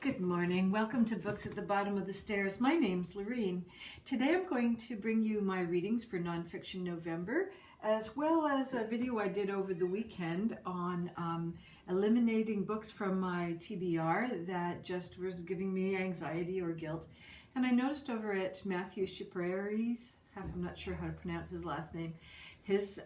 Good morning. Welcome to Books at the Bottom of the Stairs. My name's Lorene. Today I'm going to bring you my readings for Nonfiction November, as well as a video I did over the weekend on eliminating books from my TBR that just was giving me anxiety or guilt. And I noticed over at Mathew, I'm not sure how to pronounce his last name, his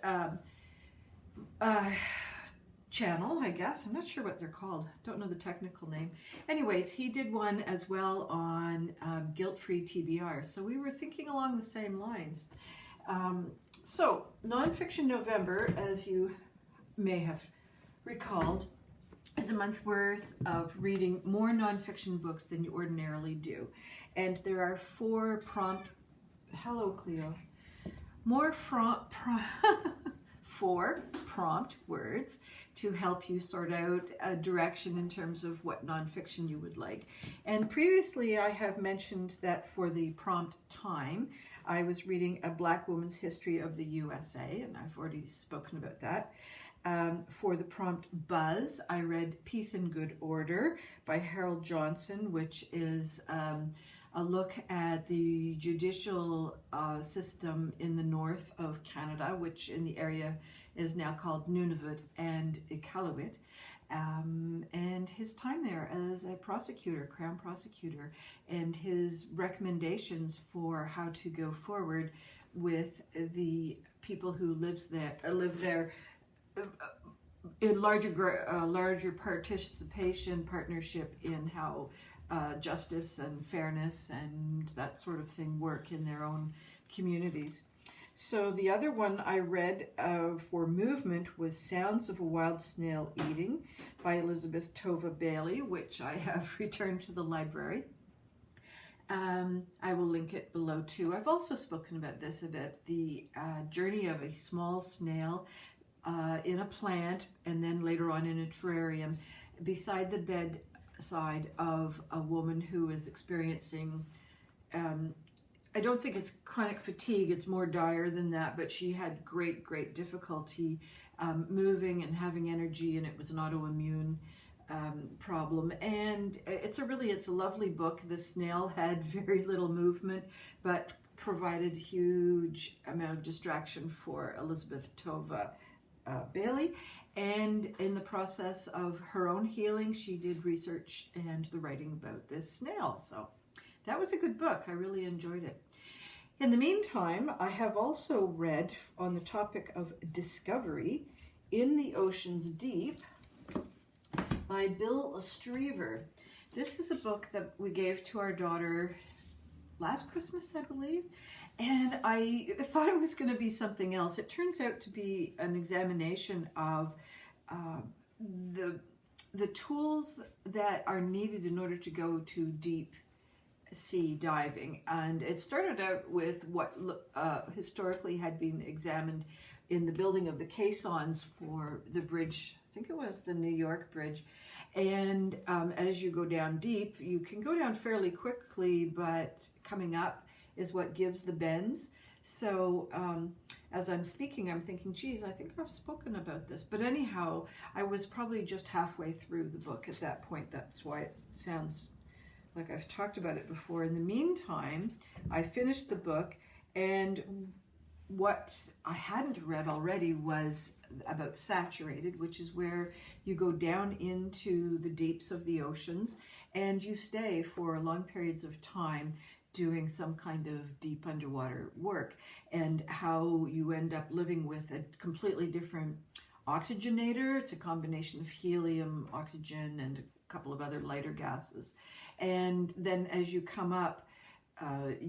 channel, I guess. I'm not sure what they're called. Don't know the technical name. Anyways, he did one as well on guilt-free TBR. So we were thinking along the same lines. So Nonfiction November, as you may have recalled, is a month worth of reading more nonfiction books than you ordinarily do. And there are four prompt words to help you sort out a direction in terms of what nonfiction you would like. And previously I have mentioned that for the prompt time, I was reading A Black Woman's History of the USA, and I've already spoken about that. For the prompt buzz, I read Peace and Good Order by Harold Johnson, which is a look at the judicial system in the north of Canada, which in the area is now called Nunavut and Iqaluit, and his time there as a prosecutor, Crown prosecutor, and his recommendations for how to go forward with the people who live there in larger partnership in how justice and fairness and that sort of thing work in their own communities. So the other one I read for movement was Sounds of a Wild Snail Eating by Elizabeth Tova Bailey, which I have returned to the library. I will link it below too. I've also spoken about this a bit, the journey of a small snail in a plant and then later on in a terrarium beside the bedside of a woman who is experiencing, I don't think it's chronic fatigue, it's more dire than that, but she had great difficulty moving and having energy, and it was an autoimmune problem. And it's a lovely book. The snail had very little movement, but provided huge amount of distraction for Elizabeth Tova Bailey. And in the process of her own healing, she did research and the writing about this snail. So that was a good book. I really enjoyed it. In the meantime, I have also read on the topic of discovery, In the Ocean's Deep by Bill Streever. This is a book that we gave to our daughter last Christmas, I believe, and I thought it was going to be something else. It turns out to be an examination of the tools that are needed in order to go to deep sea diving. And it started out with what historically had been examined in the building of the caissons for the bridge. I think it was the New York Bridge. And as you go down deep, you can go down fairly quickly, but coming up is what gives the bends. So as I'm speaking, I'm thinking, geez, I think I've spoken about this. But anyhow, I was probably just halfway through the book at that point. That's why it sounds like I've talked about it before. In the meantime, I finished the book, and what I hadn't read already was about Saturated, which is where you go down into the deeps of the oceans and you stay for long periods of time doing some kind of deep underwater work, and how you end up living with a completely different oxygenator. It's a combination of helium, oxygen, and a couple of other lighter gases. And then as you come up, it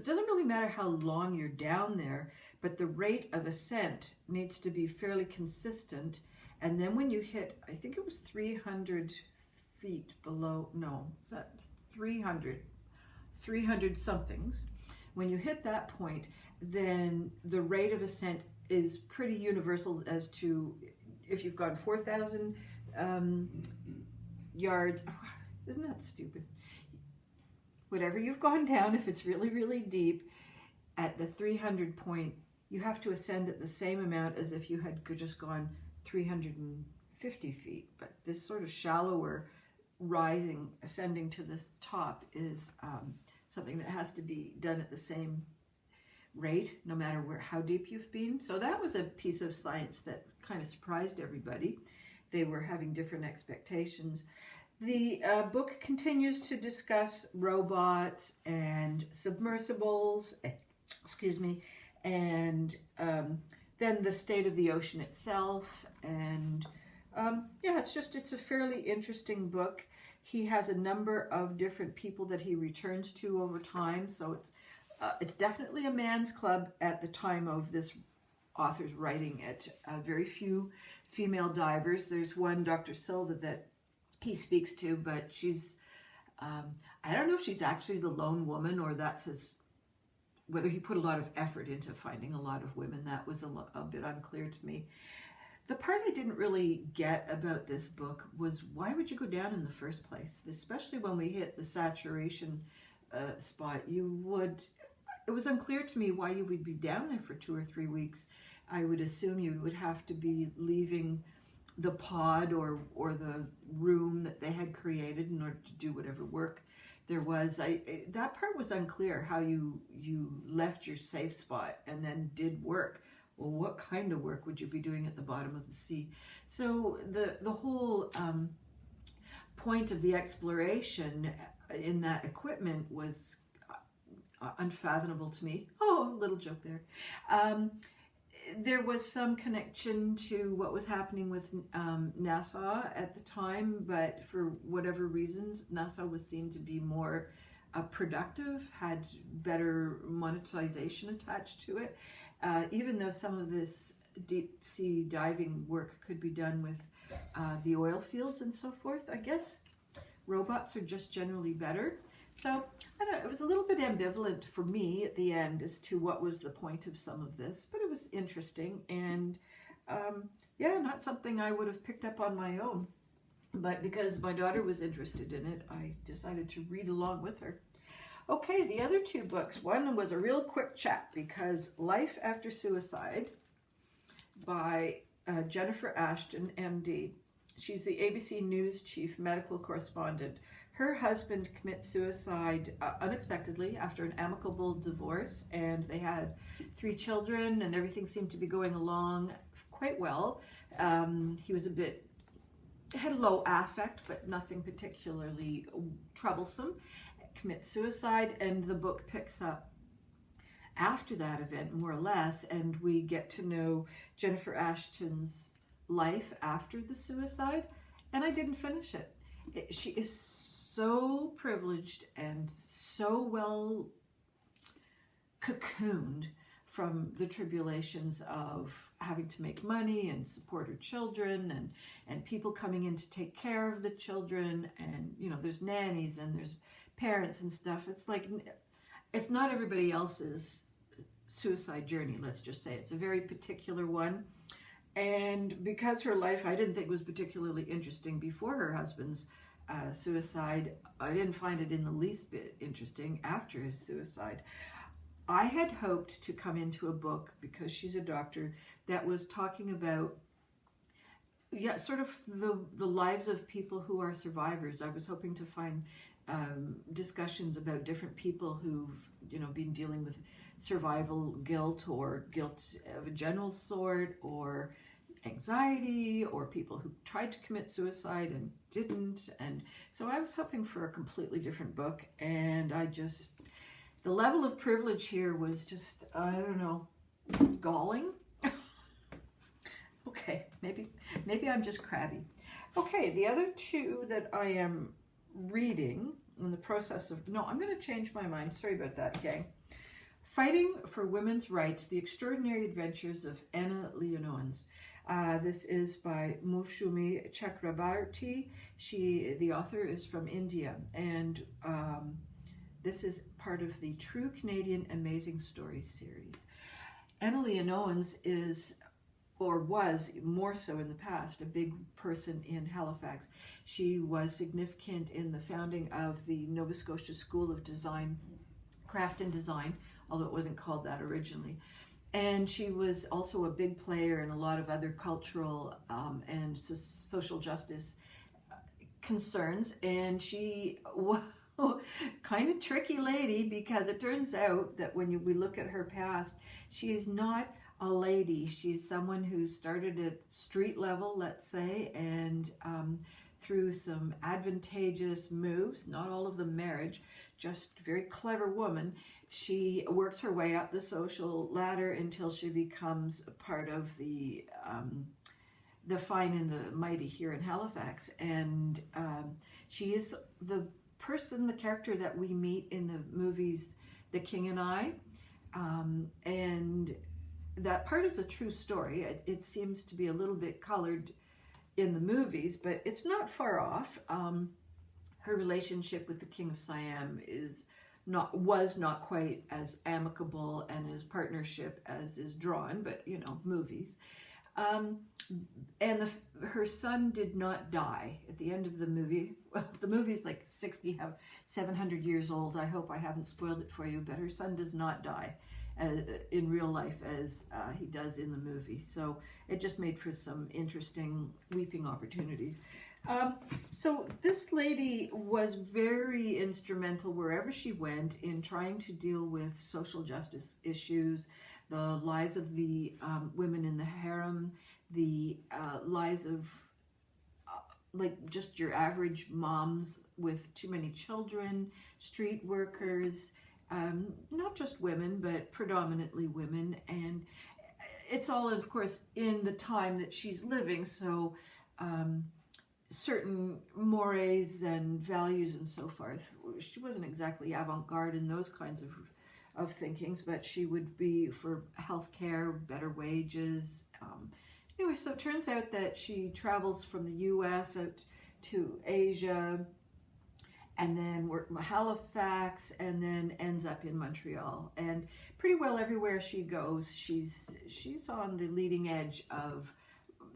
doesn't really matter how long you're down there, but the rate of ascent needs to be fairly consistent. And then when you hit, I think it was 300 feet below, no, is that 300 somethings? When you hit that point, then the rate of ascent is pretty universal as to if you've gone 4,000 yards. Isn't that stupid? Whatever you've gone down, if it's really deep, at the 300 point, you have to ascend at the same amount as if you had just gone 350 feet. But this sort of shallower ascending to the top is something that has to be done at the same rate, no matter how deep you've been. So that was a piece of science that kind of surprised everybody. They were having different expectations. The book continues to discuss robots and submersibles, and then the state of the ocean itself. And yeah, it's a fairly interesting book. He has a number of different people that he returns to over time, so it's definitely a man's club at the time of this author's writing it. Very few female divers. There's one, Dr. Silva, that he speaks to, but she's, I don't know if she's actually the lone woman, or that's whether he put a lot of effort into finding a lot of women. That was a bit unclear to me. The part I didn't really get about this book was, why would you go down in the first place? Especially when we hit the saturation spot. It was unclear to me why you would be down there for 2 or 3 weeks. I would assume you would have to be leaving the pod or the room that they had created in order to do whatever work there was. That part was unclear, how you left your safe spot and then did work. Well, what kind of work would you be doing at the bottom of the sea? So the whole point of the exploration in that equipment was unfathomable to me. Oh, a little joke there. There was some connection to what was happening with NASA at the time, but for whatever reasons, NASA was seen to be more productive, had better monetization attached to it, even though some of this deep sea diving work could be done with the oil fields and so forth. I guess robots are just generally better. So I don't know, it was a little bit ambivalent for me at the end as to what was the point of some of this, but it was interesting, and yeah, not something I would have picked up on my own, but because my daughter was interested in it, I decided to read along with her. Okay, the other 2 books, one was a real quick chat, because Life After Suicide by Jennifer Ashton, MD. She's the ABC News chief medical correspondent. Her husband commits suicide unexpectedly after an amicable divorce, and they had 3 children, and everything seemed to be going along quite well. He was had low affect, but nothing particularly troublesome. Commits suicide, and the book picks up after that event, more or less, and we get to know Jennifer Ashton's life after the suicide, and I didn't finish it. She is so privileged and so well cocooned from the tribulations of having to make money and support her children, and people coming in to take care of the children, and there's nannies and there's parents and stuff. It's like, it's not everybody else's suicide journey, let's just say. It's a very particular one. And because her life, I didn't think was particularly interesting before her husband's suicide, I didn't find it in the least bit interesting after his suicide. I had hoped to come into a book, because she's a doctor, that was talking about, sort of the lives of people who are survivors. I was hoping to find discussions about different people who've, been dealing with survival guilt, or guilt of a general sort, or anxiety, or people who tried to commit suicide and didn't. And so I was hoping for a completely different book, and the level of privilege here was just, I don't know, galling. Okay, maybe I'm just crabby. Okay, the other 2 that I am reading in the process of, no, I'm going to change my mind. Sorry about that, gang. Fighting for Women's Rights, The Extraordinary Adventures of Anna Leonowens. This is by Moushumi Chakrabarti. The author is from India, and this is part of the True Canadian Amazing Stories series. Anna Leonowens is, or was more so in the past, a big person in Halifax. She was significant in the founding of the Nova Scotia School of Design, Craft and Design, although it wasn't called that originally. And she was also a big player in a lot of other cultural and social justice concerns, and she was kind of tricky lady, because it turns out that when we look at her past, she's not a lady. She's someone who started at street level, let's say, and through some advantageous moves, not all of them marriage, just very clever woman, she works her way up the social ladder until she becomes a part of the fine and the mighty here in Halifax. And she is the character that we meet in the movies The King and I, and that part is a true story. It seems to be a little bit colored in the movies, but it's not far off. Her relationship with the King of Siam was not quite as amicable and as partnership as is drawn, but you know, movies. And her son did not die at the end of the movie. Well, the movie's like 700 years old. I hope I haven't spoiled it for you, but her son does not die in real life as he does in the movie. So it just made for some interesting weeping opportunities. So this lady was very instrumental wherever she went in trying to deal with social justice issues, the lives of the women in the harem, the lives of like just your average moms with too many children, street workers, not just women, but predominantly women. And it's all, of course, in the time that she's living. So certain mores and values and so forth. She wasn't exactly avant-garde in those kinds of thinkings, but she would be for healthcare, better wages. Anyway, so it turns out that she travels from the U.S. out to Asia, and then Halifax, and then ends up in Montreal. And pretty well everywhere she goes, she's on the leading edge of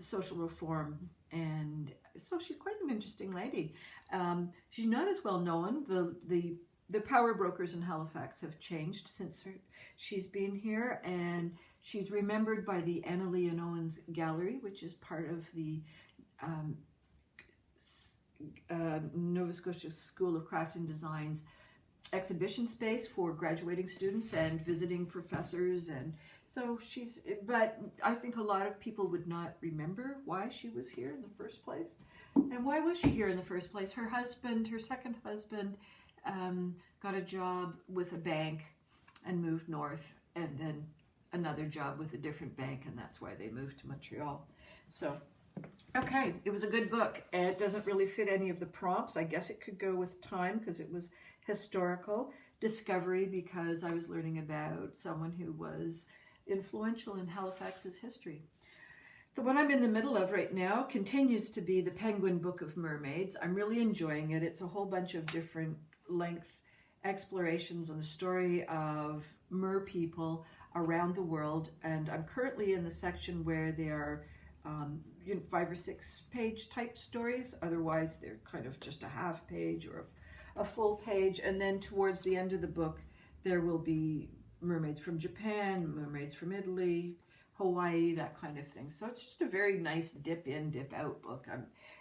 social reform, and so she's quite an interesting lady. She's not as well known. The power brokers in Halifax have changed since she's been here, and she's remembered by the Anna Lee and Owens Gallery, which is part of the Nova Scotia School of Craft and Design's exhibition space for graduating students and visiting professors. And so but I think a lot of people would not remember why she was here in the first place. And why was she here in the first place? Her second husband, got a job with a bank and moved north, and then another job with a different bank, and that's why they moved to Montreal. So, okay, it was a good book. It doesn't really fit any of the prompts. I guess it could go with time because it was historical. Discovery because I was learning about someone who was influential in Halifax's history. The one I'm in the middle of right now continues to be the Penguin Book of Mermaids. I'm really enjoying it. It's a whole bunch of different length explorations on the story of mer people around the world, and I'm currently in the section where they are 5 or 6 page type stories. Otherwise they're kind of just a half page or a full page, and then towards the end of the book there will be mermaids from Japan, mermaids from Italy, Hawaii, that kind of thing. So it's just a very nice dip in, dip out book.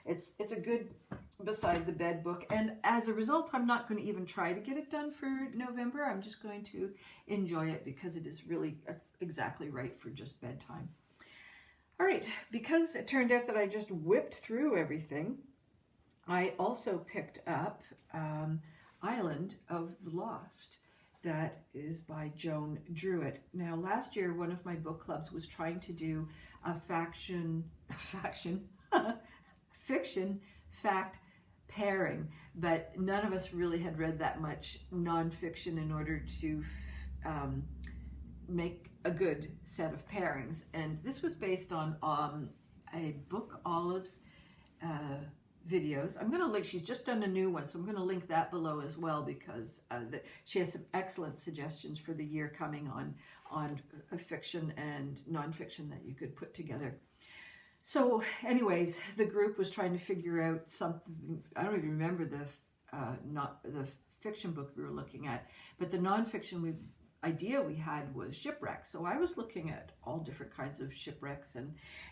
It's a good beside the bed book, and as a result I'm not going to even try to get it done for November. I'm just going to enjoy it because it is really exactly right for just bedtime. All right, because it turned out that I just whipped through everything, I also picked up Island of the Lost. That is by Joan Druett. Now, last year, one of my book clubs was trying to do a fiction fact pairing, but none of us really had read that much nonfiction in order to make a good set of pairings. And this was based on a Book Olives videos. I'm going to link, she's just done a new one, so I'm going to link that below as well, because she has some excellent suggestions for the year coming on fiction and nonfiction that you could put together. So anyways, the group was trying to figure out something. I don't even remember the fiction book we were looking at, but the nonfiction idea we had was shipwrecks. So I was looking at all different kinds of shipwrecks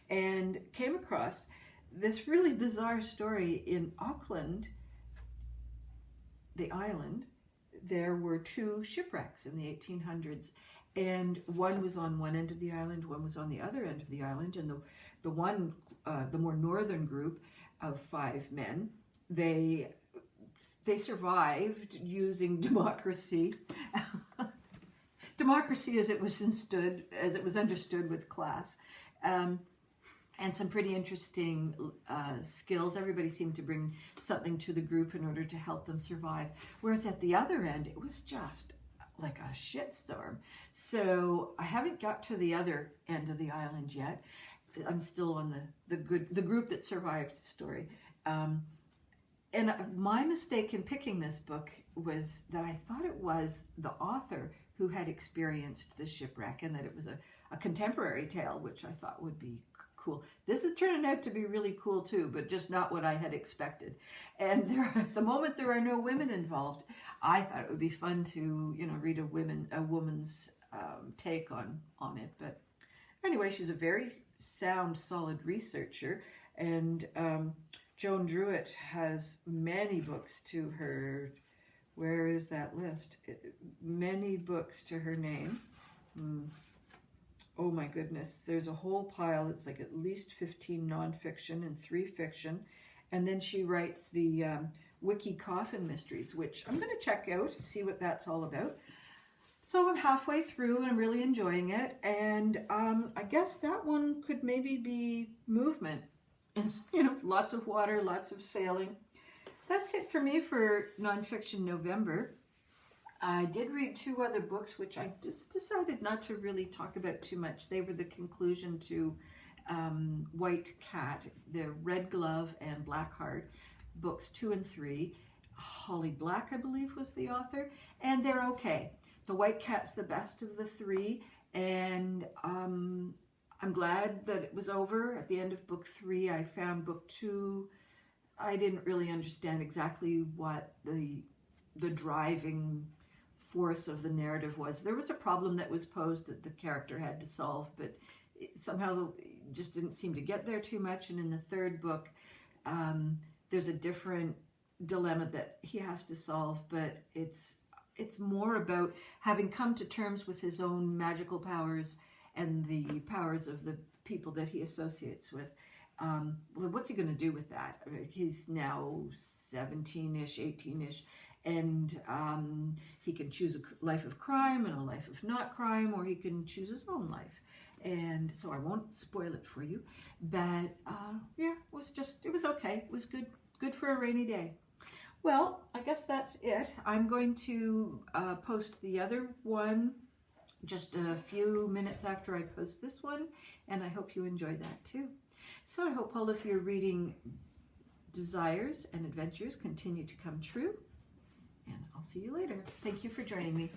and came across this really bizarre story in Auckland, the island. There were 2 shipwrecks in the 1800s, and one was on one end of the island, one was on the other end of the island, and the one, the more northern group of 5 men, they survived using democracy. Democracy as it was understood with class, and some pretty interesting skills. Everybody seemed to bring something to the group in order to help them survive. Whereas at the other end, it was just like a shitstorm. So I haven't got to the other end of the island yet. I'm still on the group that survived story. And my mistake in picking this book was that I thought it was the author who had experienced the shipwreck, and that it was a contemporary tale, which I thought would be cool. This is turning out to be really cool too, but just not what I had expected. And at the moment there are no women involved, I thought it would be fun to, read a woman's take on it. But anyway, she's a very sound, solid researcher, and Joan Druett has many books to her. Where is that list? Many books to her name. Oh my goodness, there's a whole pile. It's like at least 15 nonfiction and 3 fiction. And then she writes the Wiki Coffin Mysteries, which I'm going to check out, see what that's all about. So I'm halfway through and I'm really enjoying it. And I guess that one could maybe be movement. Lots of water, lots of sailing. That's it for me for Nonfiction November. I did read 2 other books, which I just decided not to really talk about too much. They were the conclusion to White Cat, the Red Glove and Black Heart, books 2 and 3. Holly Black, I believe, was the author, and they're okay. The White Cat's the best of the 3, and I'm glad that it was over. At the end of book 3, I found book 2. I didn't really understand exactly what the driving force of the narrative was. There was a problem that was posed that the character had to solve, but somehow it just didn't seem to get there too much. And in the 3rd book, there's a different dilemma that he has to solve, but it's more about having come to terms with his own magical powers and the powers of the people that he associates with. Well, what's he going to do with that? I mean, he's now 17-ish, 18-ish, and he can choose a life of crime and a life of not crime, or he can choose his own life. And so I won't spoil it for you, but yeah, it was okay. It was good for a rainy day. Well, I guess that's it. I'm going to post the other one just a few minutes after I post this one, and I hope you enjoy that too. So I hope all of your reading desires and adventures continue to come true, and I'll see you later. Thank you for joining me.